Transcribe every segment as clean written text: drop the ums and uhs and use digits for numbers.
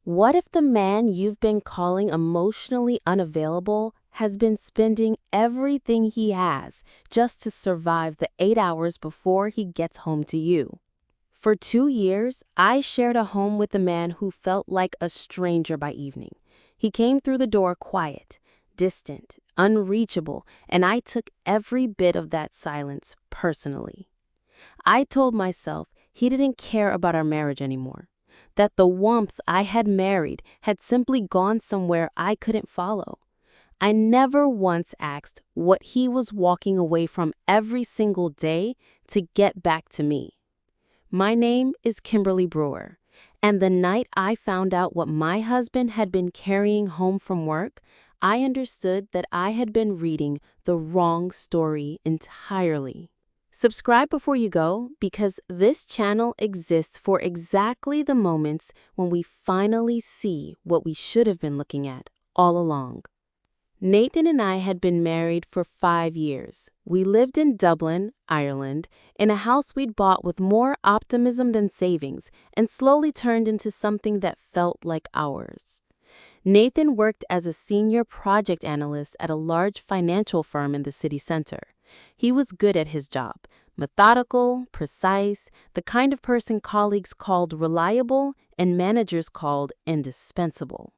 What if the man you've been calling emotionally unavailable has been spending everything he has just to survive the 8 hours before he gets home to you? For 2 years, I shared a home with a man who felt like a stranger by evening. He came through the door quiet, distant, unreachable, and I took every bit of that silence personally. I told myself he didn't care about our marriage anymore, that the warmth I had married had simply gone somewhere I couldn't follow. I never once asked what he was walking away from every single day to get back to me. My name is Kimberly Brewer, and the night I found out what my husband had been carrying home from work, I understood that I had been reading the wrong story entirely. Subscribe before you go, because this channel exists for exactly the moments when we finally see what we should have been looking at all along. Nathan and I had been married for 5 years. We lived in Dublin, Ireland, in a house we'd bought with more optimism than savings, and slowly turned into something that felt like ours. Nathan worked as a senior project analyst at a large financial firm in the city center. He was good at his job, methodical, precise, the kind of person colleagues called reliable and managers called indispensable.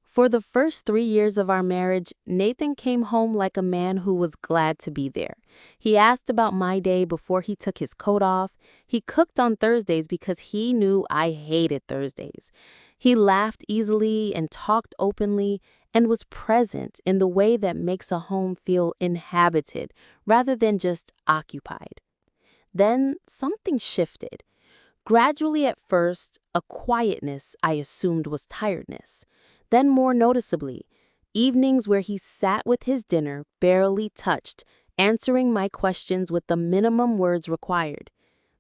For the first 3 years of our marriage, Nathan came home like a man who was glad to be there. He asked about my day before he took his coat off. He cooked on Thursdays because he knew I hated Thursdays. He laughed easily and talked openly and was present in the way that makes a home feel inhabited rather than just occupied. Then something shifted. Gradually at first, a quietness I assumed was tiredness. Then more noticeably, evenings where he sat with his dinner barely touched, answering my questions with the minimum words required.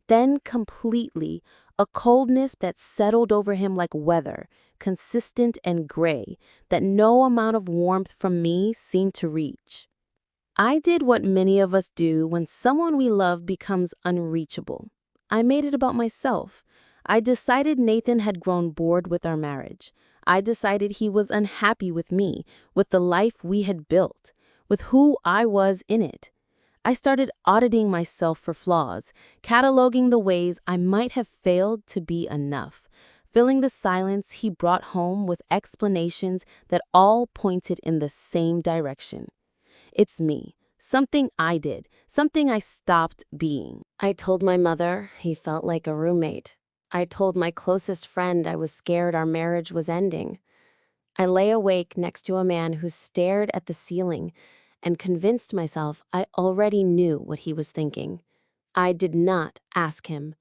Then completely, a coldness that settled over him like weather, consistent and gray, that no amount of warmth from me seemed to reach. I did what many of us do when someone we love becomes unreachable. I made it about myself. I decided Nathan had grown bored with our marriage. I decided he was unhappy with me, with the life we had built, with who I was in it. I started auditing myself for flaws, cataloging the ways I might have failed to be enough, filling the silence he brought home with explanations that all pointed in the same direction. It's me. Something I did. Something I stopped being. I told my mother he felt like a roommate. I told my closest friend I was scared our marriage was ending. I lay awake next to a man who stared at the ceiling and convinced myself I already knew what he was thinking. I did not ask him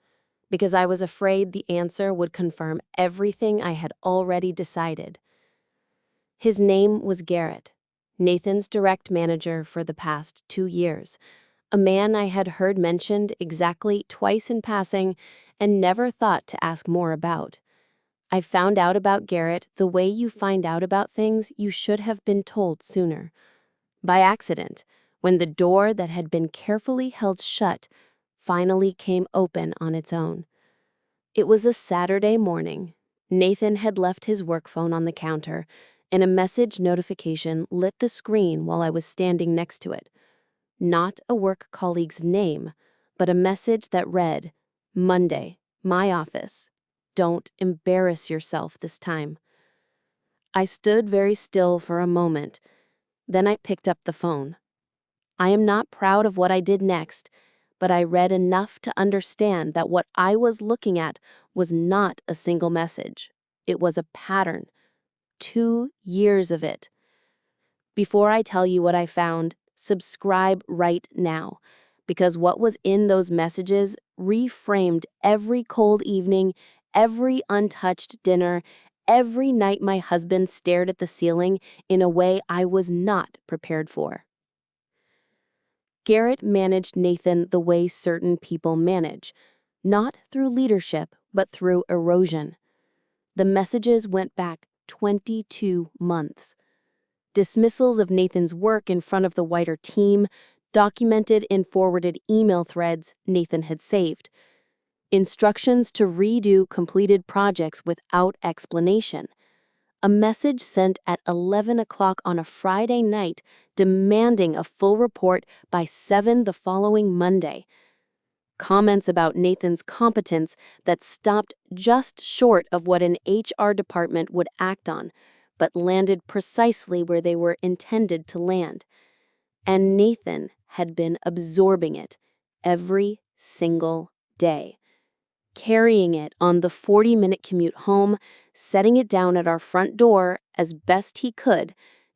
because I was afraid the answer would confirm everything I had already decided. His name was Garrett, Nathan's direct manager for the past 2 years, a man I had heard mentioned exactly twice in passing and never thought to ask more about. I found out about Garrett the way you find out about things you should have been told sooner. By accident, when the door that had been carefully held shut finally came open on its own. It was a Saturday morning. Nathan had left his work phone on the counter, and a message notification lit the screen while I was standing next to it. Not a work colleague's name, but a message that read, "Monday, my office. Don't embarrass yourself this time." I stood very still for a moment. Then I picked up the phone. I am not proud of what I did next, but I read enough to understand that what I was looking at was not a single message. It was a pattern. 2 years of it. Before I tell you what I found, subscribe right now, because what was in those messages reframed every cold evening, every untouched dinner, every night my husband stared at the ceiling in a way I was not prepared for. Garrett managed Nathan the way certain people manage, not through leadership, but through erosion. The messages went back 22 months. Dismissals of Nathan's work in front of the wider team, documented in forwarded email threads Nathan had saved. Instructions to redo completed projects without explanation. A message sent at 11 o'clock on a Friday night demanding a full report by 7 the following Monday. Comments about Nathan's competence that stopped just short of what an HR department would act on, but landed precisely where they were intended to land. And Nathan had been absorbing it every single day, carrying it on the 40-minute commute home, setting it down at our front door as best he could,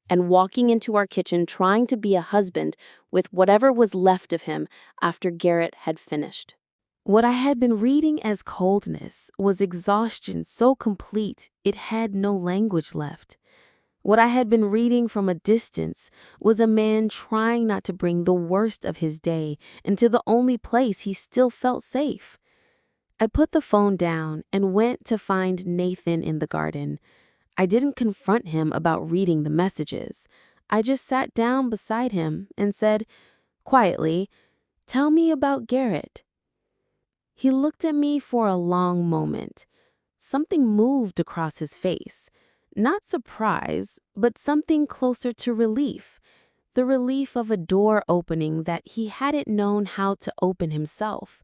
and walking into our kitchen trying to be a husband with whatever was left of him after Garrett had finished. What I had been reading as coldness was exhaustion so complete it had no language left. What I had been reading from a distance was a man trying not to bring the worst of his day into the only place he still felt safe. I put the phone down and went to find Nathan in the garden. I didn't confront him about reading the messages. I just sat down beside him and said, quietly, "Tell me about Garrett." He looked at me for a long moment. Something moved across his face. Not surprise, but something closer to relief. The relief of a door opening that he hadn't known how to open himself.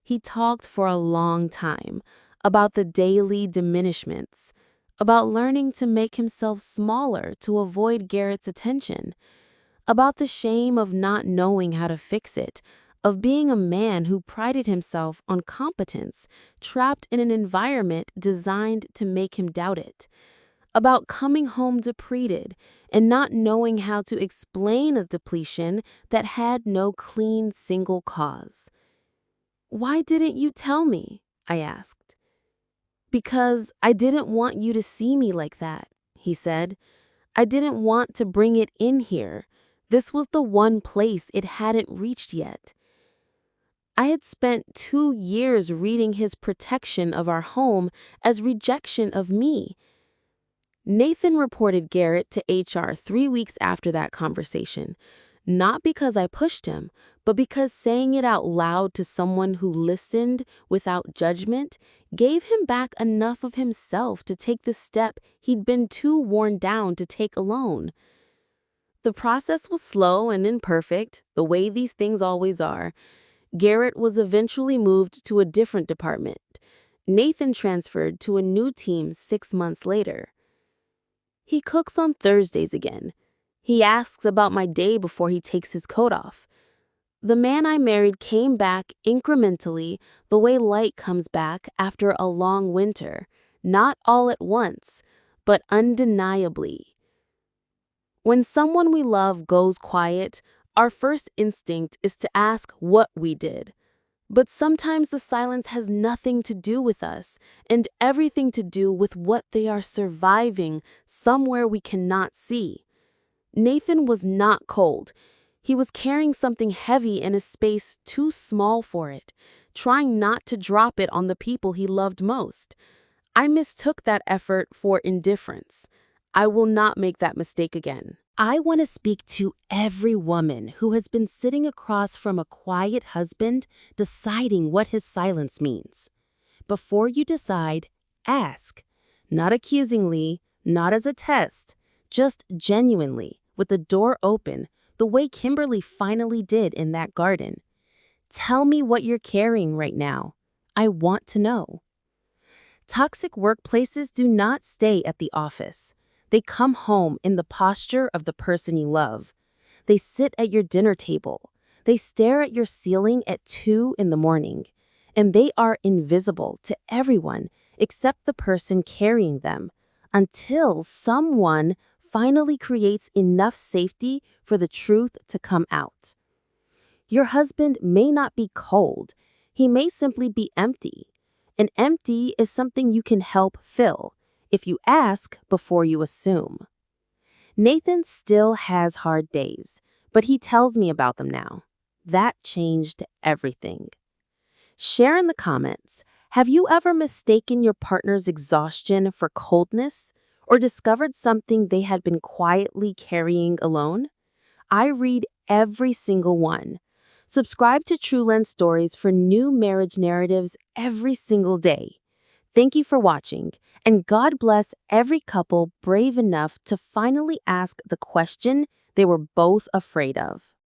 He talked for a long time about the daily diminishments, about learning to make himself smaller to avoid Garrett's attention, about the shame of not knowing how to fix it, of being a man who prided himself on competence, trapped in an environment designed to make him doubt it, about coming home depleted and not knowing how to explain a depletion that had no clean single cause. "Why didn't you tell me?" I asked. "Because I didn't want you to see me like that," he said. "I didn't want to bring it in here. This was the one place it hadn't reached yet." I had spent 2 years reading his protection of our home as rejection of me. Nathan reported Garrett to HR 3 weeks after that conversation, not because I pushed him, but because saying it out loud to someone who listened without judgment gave him back enough of himself to take the step he'd been too worn down to take alone. The process was slow and imperfect, the way these things always are. Garrett was eventually moved to a different department. Nathan transferred to a new team 6 months later. He cooks on Thursdays again. He asks about my day before he takes his coat off. The man I married came back incrementally the way light comes back after a long winter, not all at once, but undeniably. When someone we love goes quiet, our first instinct is to ask what we did. But sometimes the silence has nothing to do with us and everything to do with what they are surviving somewhere we cannot see. Nathan was not cold. He was carrying something heavy in a space too small for it, trying not to drop it on the people he loved most. I mistook that effort for indifference. I will not make that mistake again. I want to speak to every woman who has been sitting across from a quiet husband deciding what his silence means. Before you decide, ask. Not accusingly, not as a test, just genuinely, with the door open, the way Kimberly finally did in that garden. Tell me what you're carrying right now. I want to know. Toxic workplaces do not stay at the office. They come home in the posture of the person you love. They sit at your dinner table. They stare at your ceiling at 2 in the morning. And they are invisible to everyone except the person carrying them, until someone finally creates enough safety for the truth to come out. Your husband may not be cold. He may simply be empty. And empty is something you can help fill if you ask before you assume. Nathan still has hard days, but he tells me about them now. That changed everything. Share in the comments, have you ever mistaken your partner's exhaustion for coldness or discovered something they had been quietly carrying alone? I read every single one. Subscribe to True Lens Stories for new marriage narratives every single day. Thank you for watching, and God bless every couple brave enough to finally ask the question they were both afraid of.